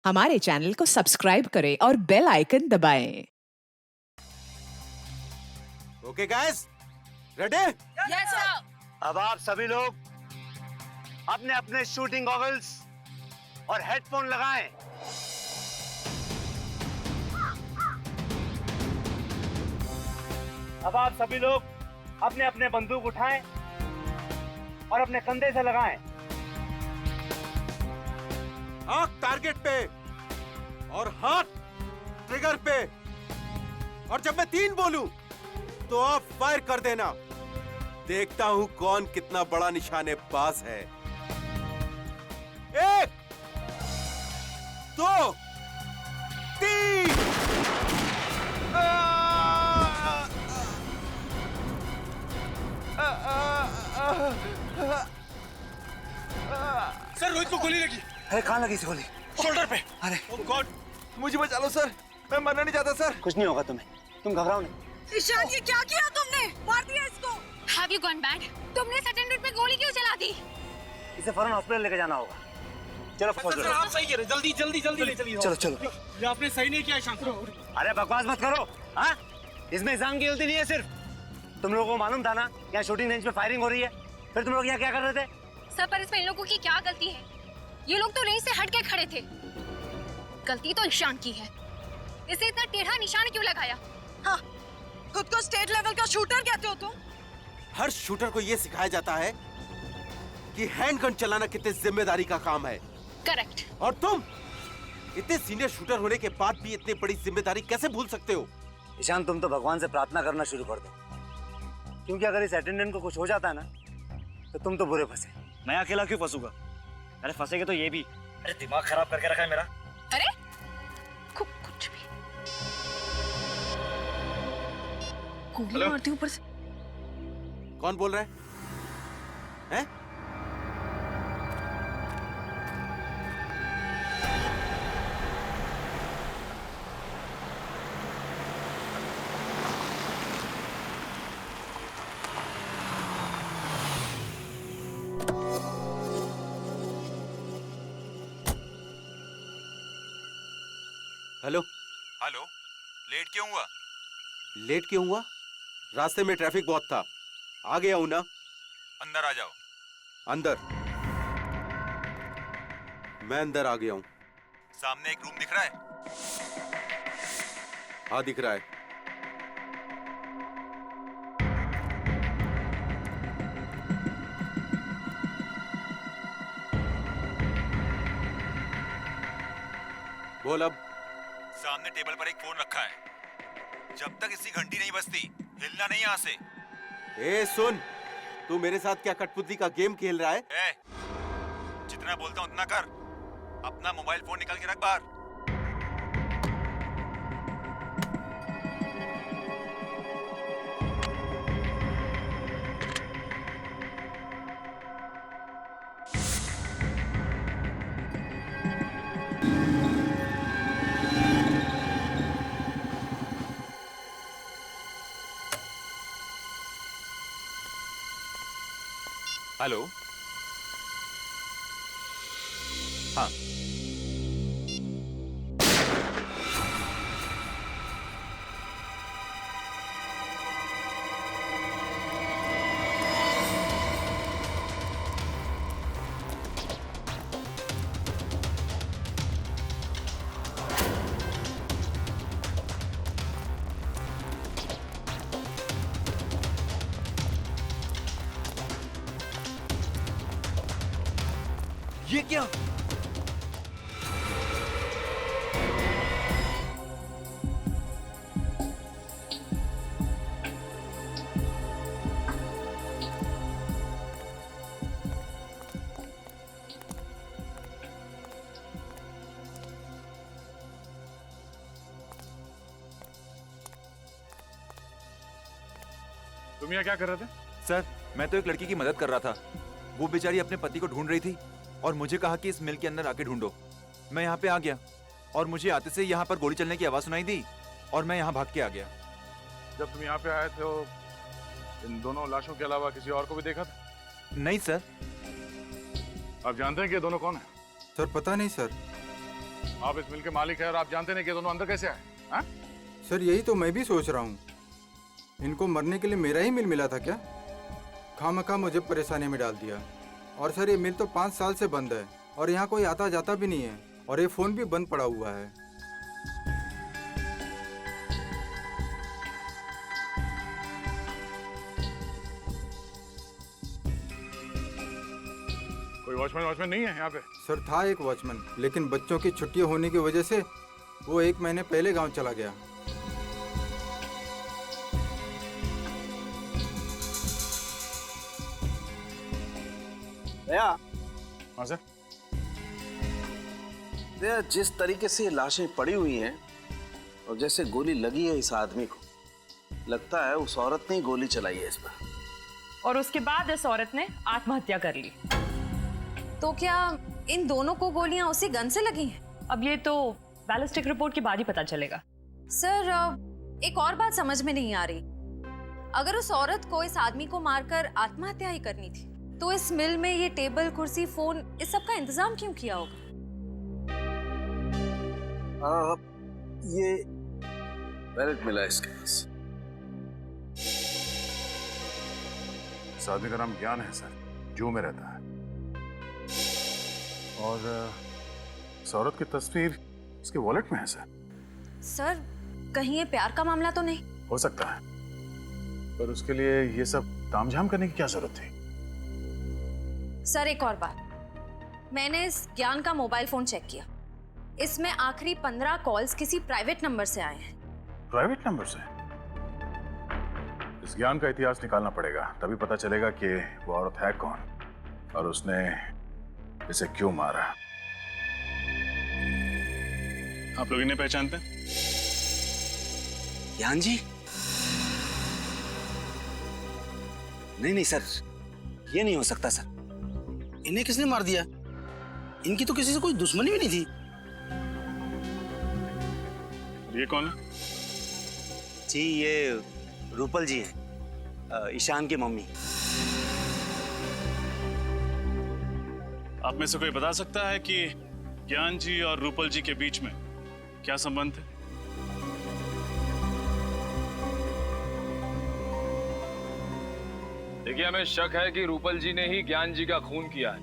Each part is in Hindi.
हमारे चैनल को सब्सक्राइब करें और बेल आइकन दबाएं। Okay guys, ready? Yes sir. अब आप सभी लोग अपने अपने शूटिंग गॉगल्स और हेडफोन लगाएं। अब आप सभी लोग अपने अपने बंदूक उठाएं और अपने कंधे से लगाएं। आंख टारगेट पे और हाथ ट्रिगर पे, और जब मैं 3 बोलूं तो आप फायर कर देना। देखता हूं कौन कितना बड़ा निशानेबाज है। 1 2 3। सर रोहित को गोली लगी। अरे कहाँ लगी इस गोली? शोल्डर पे। अरे ओह गॉड, मुझे बचा लो सर, मैं मरना नहीं चाहता सर। कुछ नहीं होगा तुम्हें, तुम घबराओ नहीं। ईशान, ये क्या किया तुमने? मार दिया इसको। Have you gone mad? तुमने अटेंडेंट पे गोली क्यों चला दी? इसे फौरन हॉस्पिटल लेके जाना होगा। चलो सर आप सही कह रहे, जल्दी जल्दी जल्दी ले चलिए। चलो चलो। ये आपने सही नहीं किया ईशान। अरे बकवास मत करो। हाँ, इसमें इंसान की गलती नहीं है। सिर्फ तुम लोगों को मालूम था ना यहाँ शूटिंग रेंज पे फायरिंग हो रही है, फिर तुम लोग यहाँ क्या कर रहे थे? सर पर इसमें इन लोगों की क्या गलती है? ये लोग तो रेंज से हट के खड़े थे। गलती तो ईशान की है। इसे इतना टेढ़ा निशान क्यों लगाया? हाँ, खुद को स्टेट लेवल का शूटर कहते हो तुम? हर शूटर को यह सिखाया जाता है कि हैंडगन चलाना कितने जिम्मेदारी का काम है। करेक्ट। और तुम इतने सीनियर शूटर होने के बाद भी इतनी बड़ी जिम्मेदारी कैसे भूल सकते हो? ईशान, तुम तो भगवान से प्रार्थना करना शुरू कर दो, क्योंकि अगर इस अटेंडेंट को कुछ हो जाता है ना तो तुम तो बुरे फंसे। मैं अकेला क्यों फंसूंगा? अरे फंसेगे तो ये भी। अरे दिमाग खराब करके रखा है मेरा। अरे कुछ भी गोली मारती ऊपर से। कौन बोल रहा है? हैं? हेलो हेलो, लेट क्यों हुआ? लेट क्यों हुआ? रास्ते में ट्रैफिक बहुत था, आ गया हूं ना। अंदर आ जाओ। अंदर? मैं अंदर आ गया हूं। सामने एक रूम दिख रहा है? हाँ दिख रहा है। बोल अब। सामने टेबल पर एक फोन रखा है। जब तक इसकी घंटी नहीं बजती हिलना नहीं यहाँ से। ए सुन, तू मेरे साथ क्या कठपुतली का गेम खेल रहा है? ए, जितना बोलता हूँ उतना कर। अपना मोबाइल फोन निकाल के रख बाहर। हेलो, हाँ ये क्या? तुम यहाँ क्या कर रहे थे? सर, मैं तो एक लड़की की मदद कर रहा था। वो बेचारी अपने पति को ढूंढ रही थी और मुझे कहा कि इस मिल के अंदर आके ढूंढो। मैं यहाँ पे आ गया और मुझे आते से यहाँ पर गोली चलने की आवाज सुनाई दी और मैं यहाँ भाग के आ गया। जब तुम यहाँ पे आए थे तो इन दोनों लाशों के अलावा किसी और को भी देखा था? नहीं सर। आप जानते हैं कि ये दोनों कौन है? सर पता नहीं सर, आप इस मिल के मालिक हैं और आप जानते नहीं कि दोनों अंदर कैसे आए? हाँ? सर यही तो मैं भी सोच रहा हूँ, इनको मरने के लिए मेरा ही मिल मिला था क्या? खामखा मुझे परेशानी में डाल दिया। और सर ये मिल तो 5 साल से बंद है और यहाँ कोई आता जाता भी नहीं है और ये फ़ोन भी बंद पड़ा हुआ है। कोई वॉचमैन नहीं है यहाँ पे? सर था एक वॉचमैन, लेकिन बच्चों की छुट्टियाँ होने की वजह से वो 1 महीने पहले गांव चला गया। भैया, हाँ सर। भैया जिस तरीके से ये लाशें पड़ी हुई हैं और जैसे गोली लगी है इस आदमी को, लगता है उस औरत ने ही गोली चलाई है इस पर। और उसके बाद इस औरत ने आत्महत्या कर ली। तो क्या इन दोनों को गोलियां उसी गन से लगी हैं? अब ये तो बैलिस्टिक रिपोर्ट के बाद ही पता चलेगा। सर एक और बात समझ में नहीं आ रही। अगर उस औरत को इस आदमी को मारकर आत्महत्या ही करनी थी तो इस मिल में ये टेबल, कुर्सी, फोन, इस सब का इंतजाम क्यों किया होगा? ये वैलेट मिला इसके पास। इस आदमी का नाम ज्ञान है सर, जू में रहता है। और इस औरत की तस्वीर इसके वॉलेट में है सर। सर कहीं ये प्यार का मामला तो नहीं? हो सकता है, पर उसके लिए ये सब तामझाम करने की क्या जरूरत थी? सर एक और बात, मैंने इस ज्ञान का मोबाइल फोन चेक किया। इसमें आखिरी 15 कॉल्स किसी प्राइवेट नंबर से आए हैं। प्राइवेट नंबर से? इस ज्ञान का इतिहास निकालना पड़ेगा, तभी पता चलेगा कि वो औरत है कौन और उसने इसे क्यों मारा। आप लोग इन्हें पहचानते हैं? ज्ञान जी? नहीं सर, ये नहीं हो सकता सर। इन्हें किसने मार दिया? इनकी तो किसी से कोई दुश्मनी भी नहीं थी। ये कौन है? जी ये रूपल जी हैं, ईशान की मम्मी। आप में से कोई बता सकता है कि ज्ञान जी और रूपल जी के बीच में क्या संबंध है? देखिए, हमें शक है कि रूपल जी ने ही ज्ञान जी का खून किया है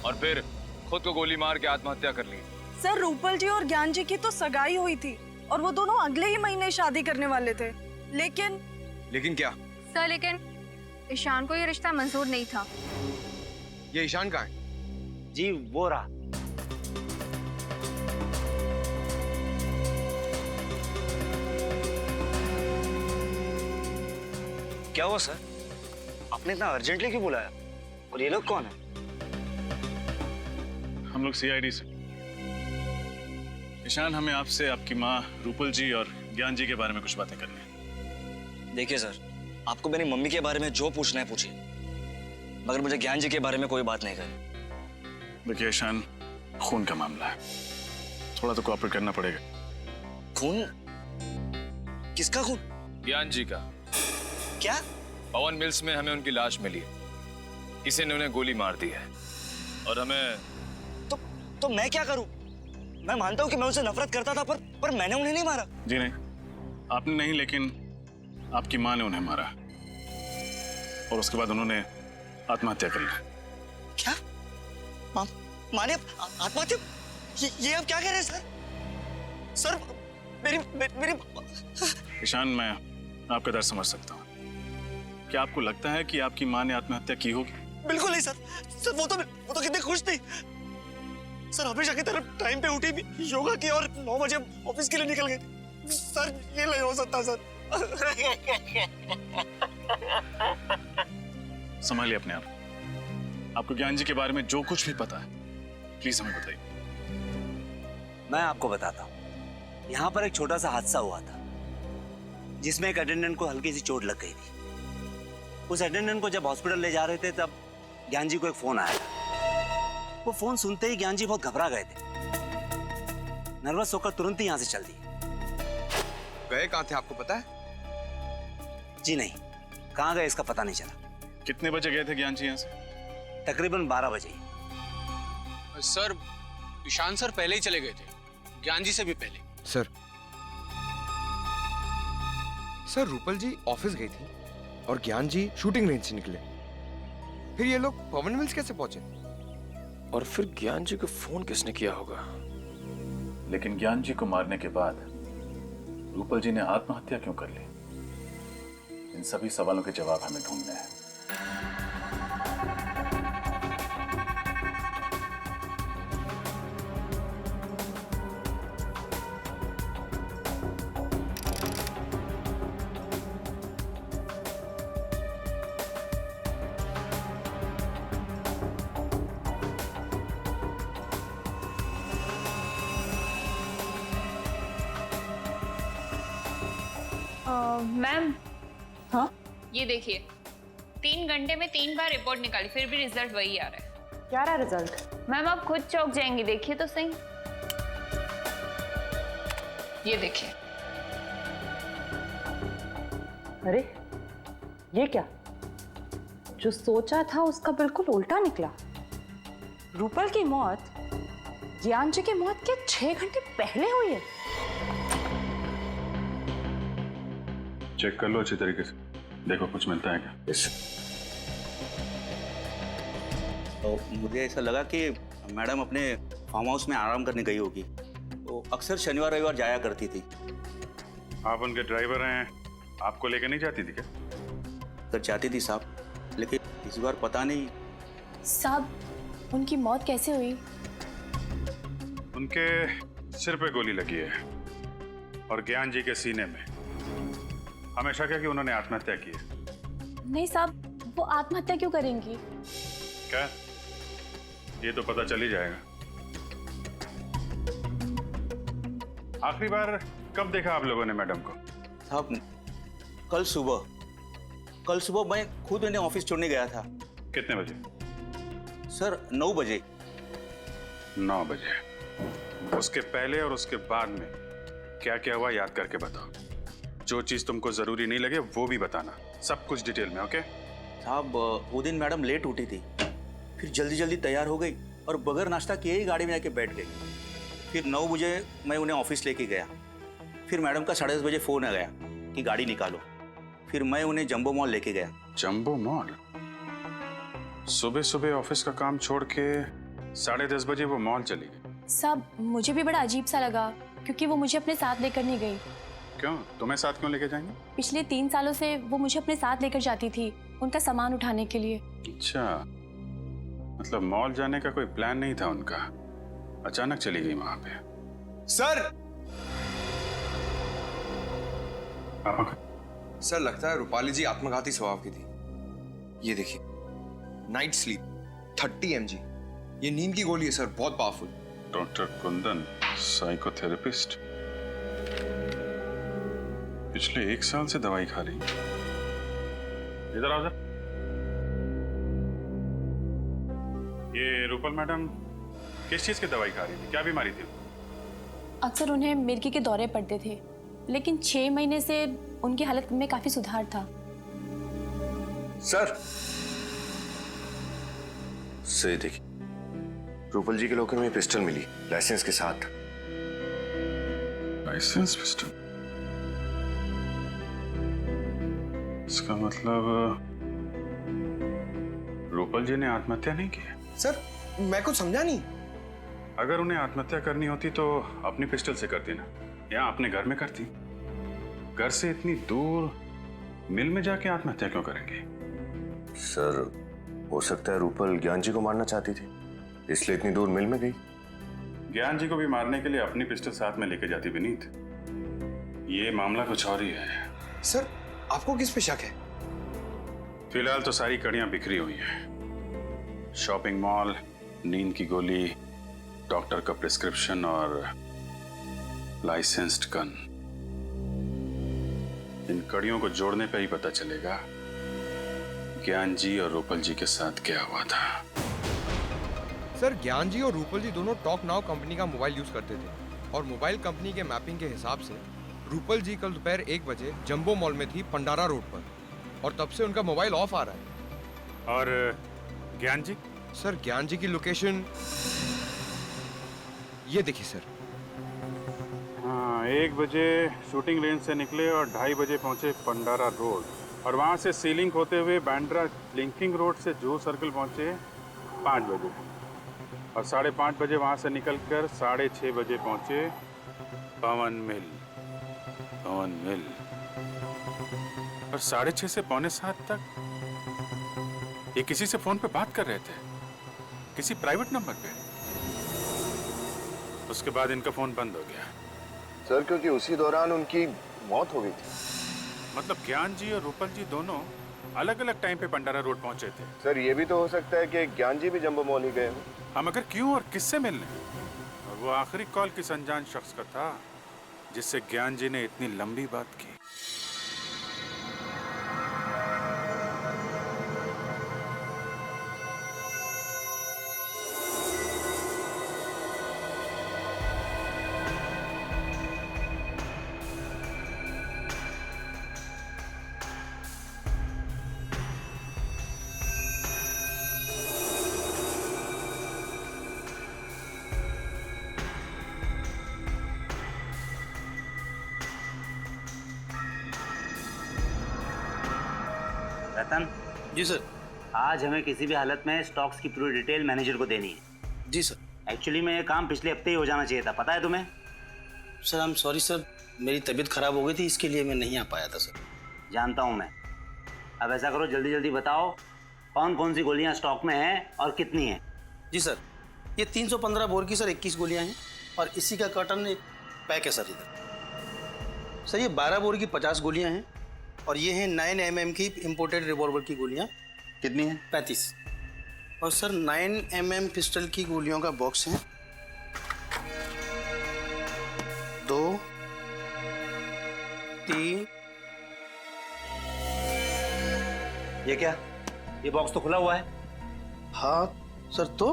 और फिर खुद को गोली मार के आत्महत्या कर ली। सर रूपल जी और ज्ञान जी की तो सगाई हुई थी और वो दोनों अगले ही महीने शादी करने वाले थे, लेकिन क्या? सर लेकिन ईशान को ये रिश्ता मंजूर नहीं था। ये ईशान का है? जी वो रहा। क्या हुआ सर? आपने इतना अर्जेंटली क्यों बुलाया? और ये लोग कौन है? हम लोग सीआईडी से। ईशान, हमें आपसे आपकी माँ रूपल जी और ज्ञान जी के बारे में कुछ बातें करनी है। देखिए सर, आपको मेरी मम्मी के बारे में जो पूछना है पूछिए, मगर मुझे ज्ञान जी के बारे में कोई बात नहीं करनी। देखिए ईशान, खून का मामला है, थोड़ा तो कोऑपरेट करना पड़ेगा। खून? किसका खून? ज्ञान जी का। क्या? पवन मिल्स में हमें उनकी लाश मिली है, किसी ने उन्हें गोली मार दी है और हमें तो मैं क्या करूं? मैं मानता हूं कि मैं उनसे नफरत करता था, पर मैंने उन्हें नहीं मारा। जी नहीं, आपने नहीं, लेकिन आपकी माँ ने उन्हें मारा और उसके बाद उन्होंने आत्महत्या कर ली। क्या? माँ ने आत्महत्या? ये आप क्या कह रहे हैं सर? सर मेरी ईशान, मैं आपका दर्द समझ सकता हूँ। क्या आपको लगता है कि आपकी माँ ने आत्महत्या की होगी? बिल्कुल नहीं सर। सर वो तो कितने खुश थी सर, हमेशा की तरफ टाइम पे उठी भी, योगा की और 9 बजे ऑफिस के लिए निकल गई। सर ये नहीं हो सकता सर। संभालिए अपने आप। आपको ज्ञान जी के बारे में जो कुछ भी पता है प्लीज हमें बताइए। मैं आपको बताता हूँ। यहाँ पर एक छोटा सा हादसा हुआ था जिसमें एक अटेंडेंट को हल्की सी चोट लग गई थी। उस अटेंडेंट को जब हॉस्पिटल ले जा रहे थे तब ज्ञान जी को एक फोन आया था। वो फोन सुनते ही ज्ञान जी बहुत घबरा गए थे। नर्वस होकर तुरंत ही यहाँ से चल दिए। गए कहाँ थे आपको पता है? जी नहीं, कहाँ गए इसका पता नहीं चला। कितने बजे गए थे ज्ञान जी यहाँ से? तकरीबन 12 बजे। सर ईशान सर पहले ही चले गए थे, ज्ञान जी से भी पहले। सर रूपल जी ऑफिस गई थी और ज्ञान जी शूटिंग रेंज से निकले। फिर ये लोग पवन मिल्स कैसे पहुंचे? और फिर ज्ञान जी को फोन किसने किया होगा? लेकिन ज्ञान जी को मारने के बाद रूपल जी ने आत्महत्या क्यों कर ली? इन सभी सवालों के जवाब हमें ढूंढने हैं। मैम। हाँ ये देखिए 3 घंटे में 3 बार रिपोर्ट निकाली फिर भी रिजल्ट वही आ रहा है। क्या रहा रिजल्ट? मैम आप खुद चौंक जाएंगी, देखिए तो सही। ये देखिए। अरे ये क्या? जो सोचा था उसका बिल्कुल उल्टा निकला। रूपल की मौत ज्ञान जी की मौत के 6 घंटे पहले हुई है। चेक कर लो अच्छी तरीके से, देखो कुछ मिलता है क्या। तो मुझे ऐसा लगा कि मैडम अपने फार्म हाउस में आराम करने गई होगी। वो अक्सर शनिवार रविवार जाया करती थी। आप उनके ड्राइवर हैं, आपको लेकर नहीं जाती थी क्या? तो जाती थी साहब, लेकिन इस बार पता नहीं। साहब उनकी मौत कैसे हुई? उनके सिर पे गोली लगी है और ज्ञान जी के सीने में। हमेशा क्या कि उन्होंने आत्महत्या की है। नहीं साहब, वो आत्महत्या क्यों करेंगी? क्या? ये तो पता चल ही जाएगा। आखिरी बार कब देखा आप लोगों ने मैडम को? साहब कल सुबह मैं खुद उन्हें ऑफिस छोड़ने गया था। कितने बजे? सर 9 बजे। 9 बजे। उसके पहले और उसके बाद में क्या क्या हुआ याद करके बताओ। जो चीज तुमको जरूरी नहीं लगे वो भी बताना, सब कुछ डिटेल में। ओके साहब वो दिन मैडम लेट उठी थी, फिर जल्दी जल्दी तैयार हो गई और बगैर नाश्ता किए ही गाड़ी में आके बैठ गई। फिर 9 बजे मैं उन्हें ऑफिस लेके गया। फिर मैडम का 10:30 बजे फोन आ गया कि गाड़ी निकालो। फिर मैं उन्हें जंबो मॉल लेके गया। Jumbo mall? सुबह सुबह ऑफिस का काम छोड़ के 10:30 बजे वो मॉल चली गई? साहब मुझे भी बड़ा अजीब सा लगा, क्योंकि वो मुझे अपने साथ लेकर नहीं गई। क्यों? तुम्हें साथ क्यों लेके जाएंगे? पिछले 3 सालों से वो मुझे अपने साथ लेकर जाती थी, उनका सामान उठाने के लिए। अच्छा, मतलब मॉल जाने का कोई प्लान नहीं था उनका, अचानक चली गई वहां पे। सर! सर लगता है रूपाली जी आत्मघाती स्वभाव की थी। ये देखिए, नाइट स्लीप 30 mg। ये नींद की गोली है सर, बहुत पावरफुल। डॉक्टर कुंदन, साइकोथेरेपिस्ट, पिछले 1 साल से दवाई खा रही। इधर आओ। ये रूपल मैडम किस चीज की दवाई खा रही थी? क्या बीमारी थी? अक्सर उन्हें मिर्गी के दौरे पड़ते थे, लेकिन 6 महीने से उनकी हालत में काफी सुधार था। सर से देखिए, रूपल जी के लॉकर में पिस्टल मिली, लाइसेंस के साथ। License pistol? इसका मतलब रूपल जी ने आत्महत्या नहीं की? सर मैं कुछ समझा नहीं। अगर उन्हें आत्महत्या करनी होती तो अपनी पिस्टल से करती ना, या अपने घर में करती। घर से इतनी दूर मिल में जाके आत्महत्या क्यों करेंगे? सर हो सकता है रूपल ज्ञान जी को मारना चाहती थी, इसलिए इतनी दूर मिल में गई। ज्ञान जी को भी मारने के लिए अपनी पिस्टल साथ में लेके जाती विनीत। ये मामला कुछ और ही है। सर आपको किस पे शक है? फिलहाल तो सारी कड़ियां बिखरी हुई हैं। शॉपिंग मॉल, नींद की गोली, डॉक्टर का प्रिस्क्रिप्शन और लाइसेंस्ड गन। इन कड़ियों को जोड़ने पे ही पता चलेगा ज्ञान जी और रूपल जी के साथ क्या हुआ था। सर ज्ञान जी और रूपल जी दोनों टॉक नाउ कंपनी का मोबाइल यूज करते थे और मोबाइल कंपनी के मैपिंग के हिसाब से रूपल जी कल दोपहर 1 बजे जंबो मॉल में थी पंडारा रोड पर, और तब से उनका मोबाइल ऑफ आ रहा है। और ज्ञान जी? सर ज्ञान जी की लोकेशन ये देखिए सर। 1 बजे शूटिंग रेंज से निकले और 2:30 बजे पहुंचे पंडारा रोड, और वहां से सीलिंग होते हुए बांद्रा लिंकिंग रोड से जुहू सर्कल पहुंचे 5 बजे, और 5:30 बजे वहां से निकलकर 6:30 बजे पहुंचे पवन मिल। और 6:30 से 6:45 तक ये किसी से फोन पे बात कर रहे थे, किसी प्राइवेट नंबर पे। उसके बाद इनका फोन बंद हो गया। सर क्योंकि उसी दौरान उनकी मौत हो गई थी। मतलब ज्ञान जी और रूपल जी दोनों अलग अलग टाइम पे पंडारा रोड पहुंचे थे। सर ये भी तो हो सकता है कि ज्ञान जी भी जंबो मॉल ही गए हों। हम अगर क्यों और किससे मिलने, और वो आखिरी कॉल किस अनजान शख्स का था जिससे ज्ञान जी ने इतनी लंबी बात की। रतन। जी सर। आज हमें किसी भी हालत में स्टॉक्स की पूरी डिटेल मैनेजर को देनी है। जी सर। एक्चुअली में ये काम पिछले हफ्ते ही हो जाना चाहिए था, पता है तुम्हें? Sir I am sorry sir, मेरी तबीयत खराब हो गई थी, इसके लिए मैं नहीं आ पाया था सर। जानता हूँ मैं। अब ऐसा करो, जल्दी जल्दी बताओ कौन कौन सी गोलियाँ स्टॉक में हैं और कितनी हैं। जी सर, ये 315 बोर की सर 21 गोलियाँ हैं, और इसी का कर्टन एक पैक है सर इधर। सर ये 12 बोर की 50 गोलियाँ हैं, और ये हैं 9 mm की इम्पोर्टेड रिवॉल्वर की गोलियाँ। कितनी हैं? 35। और सर 9 mm पिस्टल की गोलियों का बॉक्स है 2 3। ये क्या? ये बॉक्स तो खुला हुआ है। हाँ सर। तो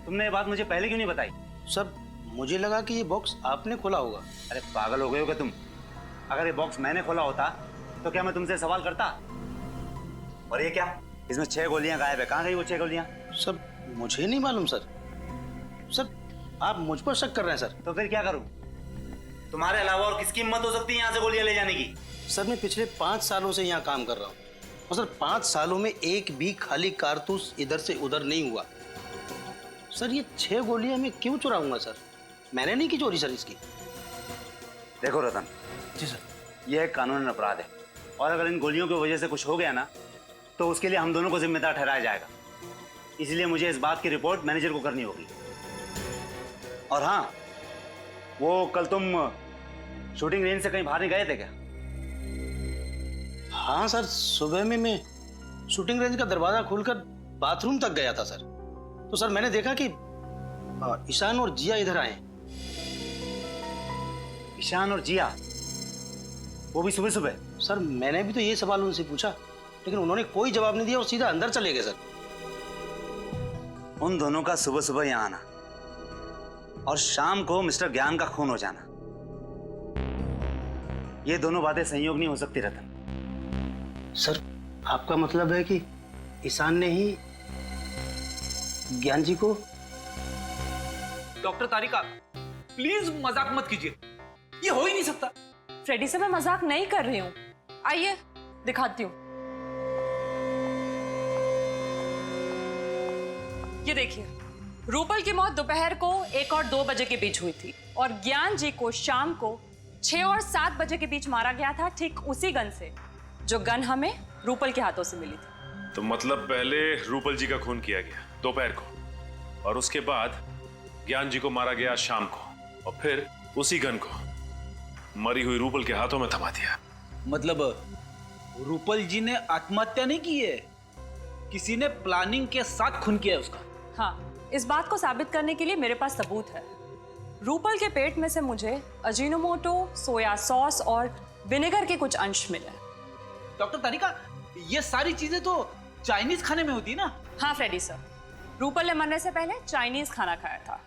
तुमने ये बात मुझे पहले क्यों नहीं बताई? सर मुझे लगा कि ये बॉक्स आपने खोला होगा। अरे पागल हो गए हो क्या तुम? अगर ये बॉक्स मैंने खोला होता तो क्या मैं तुमसे सवाल करता? और ये क्या? इसमें 6 गोलियां गायब है, कहाँ गई वो 6 गोलियां? सर मुझे नहीं मालूम सर। सर आप मुझ पर शक कर रहे हैं सर। तो फिर क्या करूं? तुम्हारे अलावा और किसकी हिम्मत हो सकती है यहाँ से गोलियां ले जाने की? सर मैं पिछले 5 सालों से यहाँ काम कर रहा हूँ, और सर 5 सालों में एक भी खाली कारतूस इधर से उधर नहीं हुआ। सर ये 6 गोलियां मैं क्यों चुराऊंगा सर? मैंने नहीं की चोरी सर इसकी। देखो रतन। जी सर। यह एक कानूनी अपराध है, और अगर इन गोलियों की वजह से कुछ हो गया ना तो उसके लिए हम दोनों को जिम्मेदार ठहराया जाएगा। इसलिए मुझे इस बात की रिपोर्ट मैनेजर को करनी होगी। और हाँ, वो कल तुम शूटिंग रेंज से कहीं बाहर नहीं गए थे क्या? हाँ सर, सुबह में मैं शूटिंग रेंज का दरवाजा खोलकर बाथरूम तक गया था सर। तो सर मैंने देखा कि ईशान और जिया इधर आए। ईशान और जिया? वो भी सुबह सुबह? सर मैंने भी तो ये सवाल उनसे पूछा, लेकिन उन्होंने कोई जवाब नहीं दिया और सीधा अंदर चले गए सर। उन दोनों का सुबह सुबह यहाँ आना और शाम को मिस्टर ज्ञान का खून हो जाना, ये दोनों बातें संयोग नहीं हो सकती रतन। सर आपका मतलब है कि ईशान ने ही ज्ञान जी को? डॉक्टर तारिका प्लीज मजाक मत कीजिए, ये हो ही नहीं सकता। फ्रेडी से मैं मजाक नहीं कर रही हूँ, आइए दिखाती हूँ। ये देखिए, रूपल की मौत दोपहर को 1 और 2 बजे के बीच हुई थी, और ज्ञान जी को शाम को 6 और 7 बजे के बीच मारा गया था, ठीक उसी गन से जो गन हमें रूपल के हाथों से मिली थी। तो मतलब पहले रूपल जी का खून किया गया दोपहर को, और उसके बाद ज्ञान जी को मारा गया शाम को, और फिर उसी गन को मरी हुई रूपल के हाथों में थमा दिया। मतलब रूपल जी ने आत्महत्या नहीं की है, किसी ने प्लानिंग के साथ खून किया है उसका। हाँ, इस बात को साबित करने के लिए मेरे पास सबूत है। रूपल के पेट में से मुझे अजीनोमोटो, सोया सॉस और विनेगर के कुछ अंश मिले। डॉक्टर तारिका, ये सारी चीजें तो चाइनीज खाने में होती है ना? हाँ फ्रेडी सर, रूपल ने मरने से पहले चाइनीज खाना खाया था,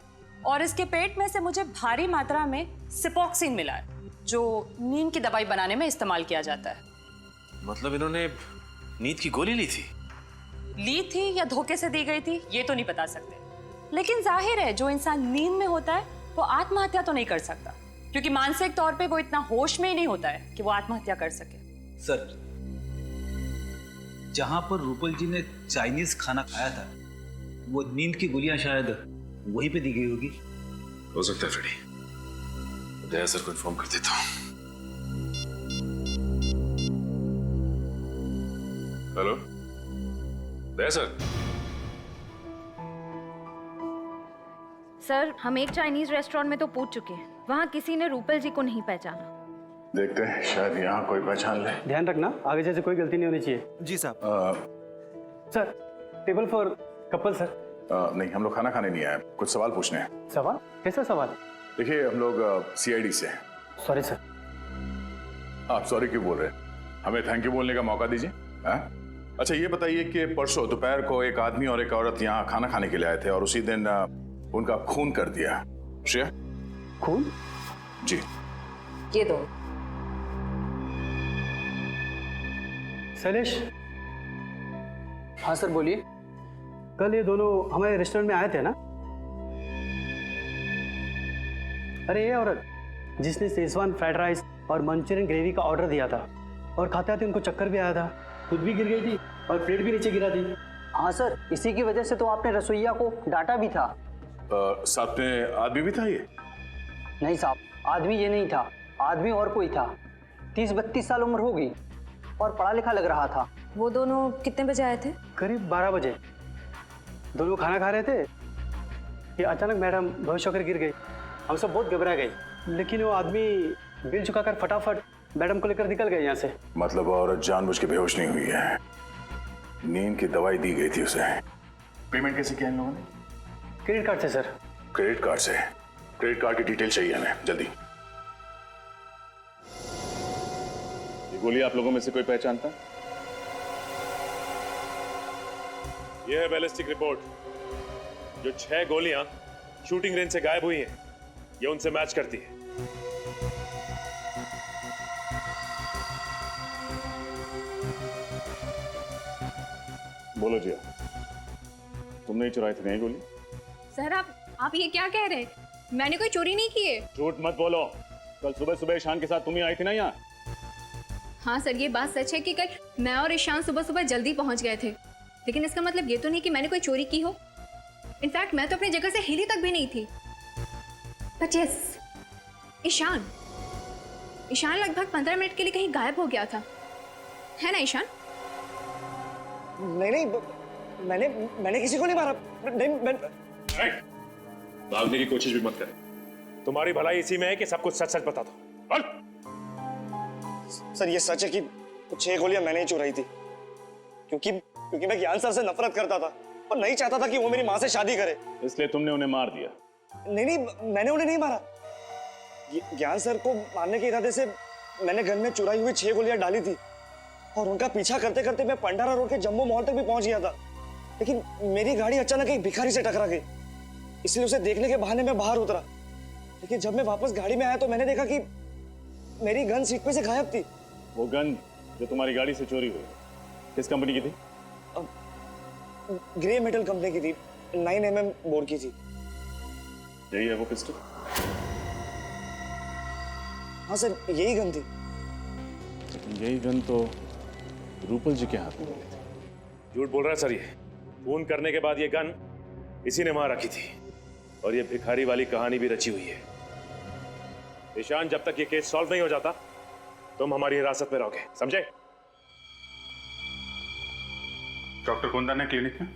और इसके पेट में से मुझे भारी मात्रा में सिपोक्सिन मिला है, जो नींद की दवाई बनाने में इस्तेमाल किया जाता है। मतलब इन्होंने नींद की गोली ली थी? ली थी या धोखे से दी गई थी ये तो नहीं बता सकते, लेकिन जाहिर है जो इंसान नींद में होता है वो आत्महत्या तो नहीं कर सकता। क्योंकि मानसिक तौर पे वो इतना होश में ही नहीं होता है कि वो आत्महत्या कर सके। सर, जहां पर रूपल जी ने चाइनीज खाना खाया था, वो नींद की गोलियां शायद वहीं पे दी गई होगी। हो सकता है फ्रेडी। दया सर को इन्फॉर्म कर देता हूँ। हेलो दया सर। सर, हम एक चाइनीज रेस्टोरेंट में तो पूछ चुके हैं, वहाँ किसी ने रूपल जी को नहीं पहचाना। देखते हैं शायद यहाँ कोई पहचान ले। ध्यान रखना आगे जैसे कोई गलती नहीं होनी चाहिए। जी साहब। Sir, table for couple sir. नहीं, हम लोग खाना खाने नहीं आए, कुछ सवाल पूछने हैं। सवाल? कैसा सवाल? देखिए, हम लोग CID से हैं। Sorry sir. आप सॉरी क्यों बोल रहे हैं? हमें थैंक यू बोलने का मौका दीजिए। अच्छा ये बताइए कि परसों दोपहर को एक आदमी और एक औरत यहाँ खाना खाने के लिए आए थे और उसी दिन उनका खून कर दिया। श्रेया? खून? जी। ये दो। शैलेश। हाँ सर बोलिए। कल ये दोनों हमारे रेस्टोरेंट में आए थे ना? अरे ये औरत जिसने शेजवान फ्राइड राइस और मंचूरियन ग्रेवी का ऑर्डर दिया था और खाते खाते उनको चक्कर भी आया था, खुद भी गिर गई थी और प्लेट भी नीचे गिरा दी। हाँ सर, इसी की वजह से तो आपने रसोइया को डांटा भी था। साथ में आदमी भी था ये? नहीं साहब, आदमी ये नहीं था, आदमी और कोई था। 30-32 साल उम्र होगी और पढ़ा लिखा लग रहा था। वो दोनों कितने बजे आए थे? करीब 12 बजे। दोनों खाना खा रहे थे कि अचानक मैडम बेहोश होकर गिर गई। हम सब बहुत घबरा गए, लेकिन वो आदमी बिल चुकाकर फटाफट मैडम को लेकर निकल गए यहाँ से। मतलब औरत जानबूझ के बेहोश नहीं हुई है, नींद की दवाई दी गई थी उसे। पेमेंट कैसे किया इन लोगों ने? क्रेडिट कार्ड से सर। क्रेडिट कार्ड से? क्रेडिट कार्ड की डिटेल चाहिए हमें जल्दी। ये गोली आप लोगों में से कोई पहचानता? यह है बैलिस्टिक रिपोर्ट। जो 6 गोलियां शूटिंग रेंज से गायब हुई हैं, ये उनसे मैच करती है। बोलो जिया, तुमने ही चुराई थी नहीं गोली? सर, आप ये क्या कह रहे हैं? मैंने कोई चोरी नहीं की है। झूठ मत बोलो। कल सुबह सुबह ईशान के साथ तुम ही आई थी ना यहाँ? हाँ सर, ये बात सच है कि कल मैं और ईशान सुबह सुबह जल्दी पहुंच गए थे, लेकिन इसका मतलब ये तो नहीं कि मैंने कोई चोरी की हो। इनफैक्ट मैं तो अपनी जगह से हिली तक भी नहीं थी। बट यस, ईशान लगभग 15 मिनट के लिए कहीं गायब हो गया था, है ना ईशान? नहीं, मैंने किसी को नहीं मारा। नहीं, भागने की कोशिश भी मत कर। तुम्हारी भलाई इसी में है कि सब कुछ सच सच बता दो। सर ये सच है कि 6 गोलियां मैंने ही चुराई थी, क्योंकि मैं ज्ञान सर से नफरत करता था और नहीं चाहता था कि वो मेरी माँ से शादी करे। इसलिए तुमने उन्हें मार दिया? नहीं, मैंने उन्हें नहीं मारा। ज्ञान सर को मारने के इरादे से मैंने गन में चुराई हुई 6 गोलियां डाली थी और उनका पीछा करते करते मैं पंडारा रोड के जम्बो मॉल तक भी पहुंच गया था, लेकिन मेरी गाड़ी अचानक एक भिखारी से टकरा गई, इसलिए उसे देखने के बहाने मैं बाहर उतरा। लेकिन जब मैं वापस गाड़ी में आया तो मैंने देखा कि मेरी गन सीट पे से गायब थी। वो गन जो तुम्हारी गाड़ी से चोरी हुई किस कंपनी की थी? ग्रे मेटल कंपनी की थी, 9mm बोर की थी। यही है वो पिस्टल? हाँ सर, यही गन थी। यही गन तो रूपल जी के हाथ में मिली थी। झूठ बोल रहा है सर ये। खून करने के बाद ये गन इसी ने वहां रखी थी और ये भिखारी वाली कहानी भी रची हुई है। ईशान, जब तक ये केस सॉल्व नहीं हो जाता तुम हमारी हिरासत में रहोगे, समझे? डॉक्टर कुंदन है क्लिनिक में?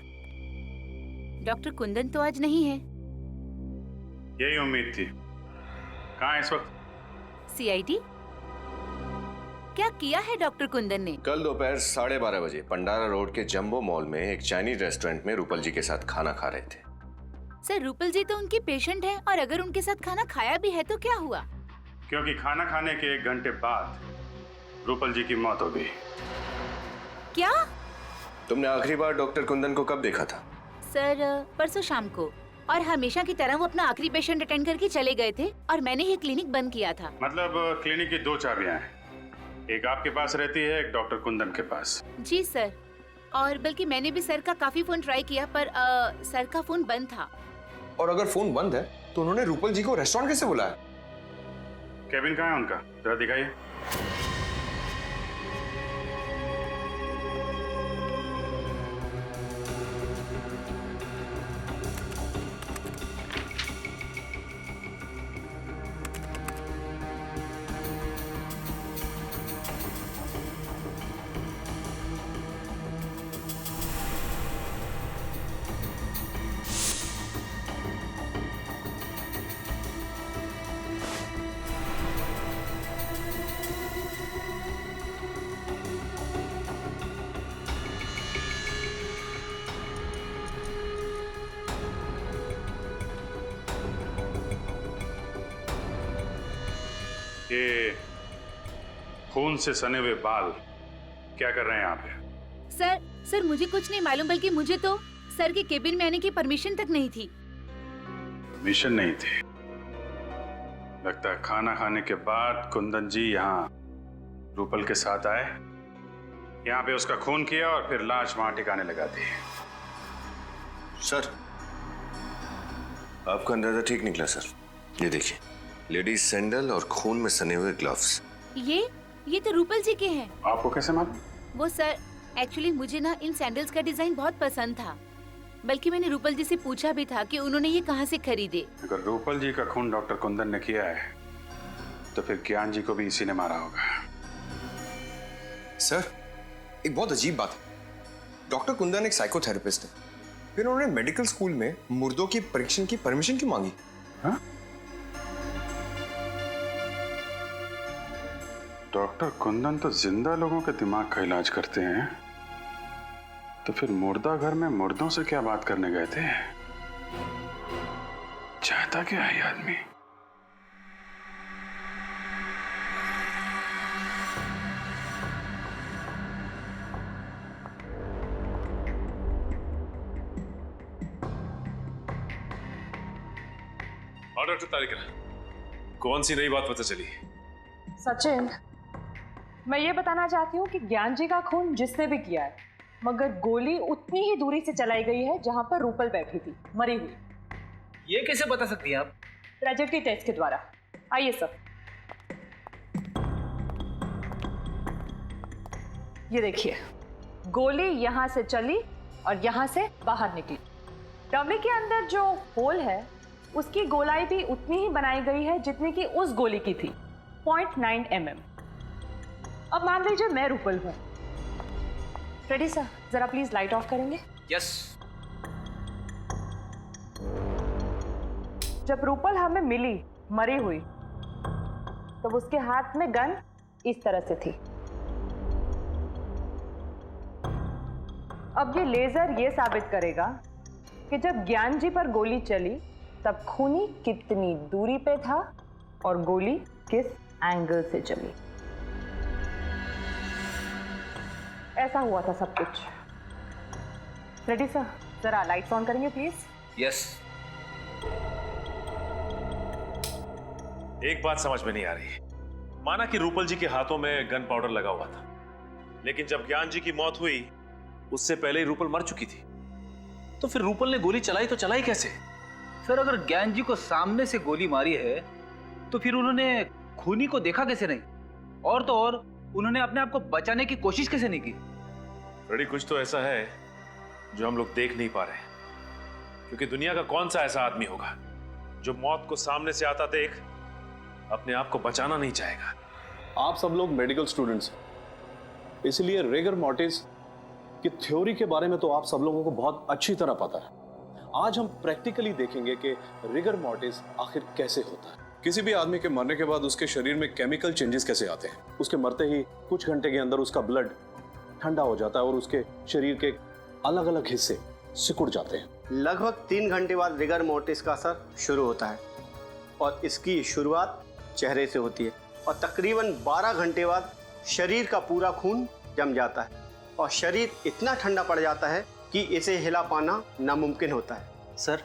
डॉक्टर कुंदन तो आज नहीं है। यही उम्मीद थी। कहाँ है इस वक्त? CID? क्या किया है डॉक्टर कुंदन ने? कल दोपहर 12:30 बजे पंडारा रोड के जंबो मॉल में एक चाइनीज रेस्टोरेंट में रूपल जी के साथ खाना खा रहे थे। सर, रूपल जी तो उनकी पेशेंट है और अगर उनके साथ खाना खाया भी है तो क्या हुआ? क्योंकि खाना खाने के 1 घंटे बाद रूपल जी की मौत हो गई। क्या? तुमने आखिरी बार डॉक्टर कुंदन को कब देखा था? सर, परसों शाम को, और हमेशा की तरह वो अपना आखिरी पेशेंट अटेंड करके चले गए थे और मैंने ही क्लिनिक बंद किया था। मतलब क्लिनिक की 2 चाबियां हैं, एक आपके पास रहती है, एक डॉक्टर कुंदन के पास। जी सर, और बल्कि मैंने भी सर का काफी फोन ट्राई किया पर सर का फोन बंद था। और अगर फोन बंद है तो उन्होंने रूपल जी को रेस्टोरेंट कैसे बुलाया? केबिन कहाँ है उनका, जरा दिखाइए। ये खून से सने हुए बाल क्या कर रहे हैं यहाँ पे? सर मुझे कुछ नहीं मालूम, बल्कि मुझे तो सर के केबिन में आने की परमिशन तक नहीं थी। परमिशन नहीं थी? लगता है खाना खाने के बाद कुंदन जी यहाँ रूपल के साथ आए, यहाँ पे उसका खून किया और फिर लाश वहां ठिकाने लगा दी। सर, आपका अंदाजा ठीक निकला सर। ये देखिए, लेडीज सैंडल और खून में सने हुए ग्लव्स। ये तो रूपल जी के हैं। आपको कैसे मालूम? वो सर, एक्चुअली मुझे ना इन सैंडल्स का डिजाइन बहुत पसंद था, बल्कि मैंने रूपल जी से पूछा भी था कि उन्होंने ये कहाँ से खरीदे। अगर रूपल जी का खून डॉक्टर कुंदन ने किया है तो फिर ज्ञान जी को भी इसी ने मारा होगा। सर, एक बहुत अजीब बात है। डॉक्टर कुंदन एक साइकोथेरेपिस्ट है, फिर उन्होंने मेडिकल स्कूल में मुर्दों की परीक्षण की परमिशन क्यों मांगी? हाँ? डॉक्टर कुंदन तो जिंदा लोगों के दिमाग का इलाज करते हैं, तो फिर मुर्दा घर में मुर्दों से क्या बात करने गए थे? चाहता क्या है ये आदमी? और डॉक्टर तारिका, कौन सी नई बात पता चली? सचिन, मैं ये बताना चाहती हूँ कि ज्ञान जी का खून जिसने भी किया है, मगर गोली उतनी ही दूरी से चलाई गई है जहां पर रूपल बैठी थी, मरी हुई। ये कैसे बता सकती हैं आप? ट्रेजेक्टरी टेस्ट के द्वारा। आइए सर, ये देखिए, गोली यहां से चली और यहां से बाहर निकली। डमी के अंदर जो होल है उसकी गोलाई भी उतनी ही बनाई गई है जितनी कि उस गोली की थी, 0.9 mm। अब मान लीजिए मैं रूपल हूं। रेडी सर, जरा प्लीज लाइट ऑफ करेंगे? यस। जब रूपल हमें मिली मरी हुई, तब उसके हाथ में गन इस तरह से थी। अब ये लेजर ये साबित करेगा कि जब ज्ञान जी पर गोली चली तब खूनी कितनी दूरी पे था और गोली किस एंगल से चली। ऐसा हुआ था सब कुछ। रेडी सर, जरा लाइट्स ऑन करेंगे प्लीज? यस। एक बात समझ में नहीं आ रही। माना कि रूपल जी के हाथों में गन पाउडर लगा हुआ था, लेकिन जब ज्ञान जी की मौत हुई उससे पहले ही रूपल मर चुकी थी, तो फिर रूपल ने गोली चलाई तो चलाई कैसे? सर, अगर ज्ञान जी को सामने से गोली मारी है तो फिर उन्होंने खूनी को देखा कैसे नहीं? और तो और उन्होंने अपने आप को बचाने की कोशिश कैसे नहीं की? रेडी, कुछ तो ऐसा है जो हम लोग देख नहीं पा रहे, क्योंकि दुनिया का कौन सा ऐसा आदमी होगा जो मौत को सामने से आता देख अपने आप को बचाना नहीं चाहेगा। आप सब लोग मेडिकल स्टूडेंट्स हैं, इसलिए रिगर मॉर्टिस की थ्योरी के बारे में तो आप सब लोगों को बहुत अच्छी तरह पता है। आज हम प्रैक्टिकली देखेंगे कि रिगर मॉर्टिस आखिर कैसे होता है। किसी भी आदमी के मरने के बाद उसके शरीर में केमिकल चेंजेस कैसे आते हैं। उसके मरते ही कुछ घंटे के अंदर उसका ब्लड ठंडा हो जाता है और उसके शरीर के अलग अलग हिस्से सिकुड़ जाते हैं। लगभग 3 घंटे बाद रिगर मोर्टिस का असर शुरू होता है और इसकी शुरुआत चेहरे से होती है और तकरीबन 12 घंटे बाद शरीर का पूरा खून जम जाता है और शरीर इतना ठंडा पड़ जाता है कि इसे हिला पाना नामुमकिन होता है। सर,